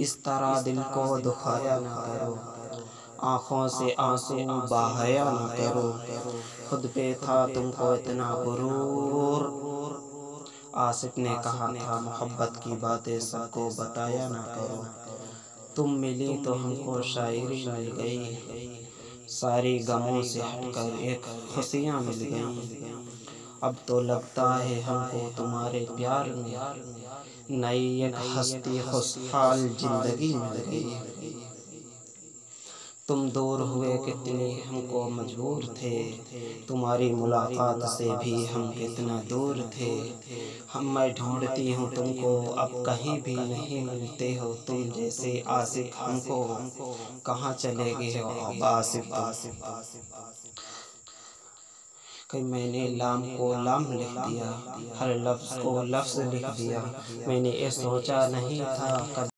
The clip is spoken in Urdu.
اس طرح دل کو دکھایا نہ کرو، آنکھوں سے آنسو بہایا نہ کرو، خود پہ تھا تم کو اتنا غرور۔ آصف نے کہا تھا محبت کی باتیں سب کو بتایا نہ کرو، تم ملی تو ہم کو شاعری مل گئی، ساری غموں سے ہٹ کر ایک خوشیاں مل گئیں۔ اب تو لگتا ہے ہم کو تمہارے پیار میں نئی ایک ہستی خوشحال زندگی مل گئی۔ تم دور ہوئے کتنی ہم کو مجبور تھے، تمہاری ملاقات سے بھی ہم کتنا دور تھے۔ میں ڈھونڈتی ہوں تم کو اب کہیں بھی نہیں ملتے ہو تم جیسے عاشق ہم کو، کہاں چلے گئے ہو اب آصف تم؟ کہ میں نے لام کو لام لکھ دیا، ہر لفظ کو لفظ لکھ دیا، میں نے یہ سوچا نہیں تھا کبھی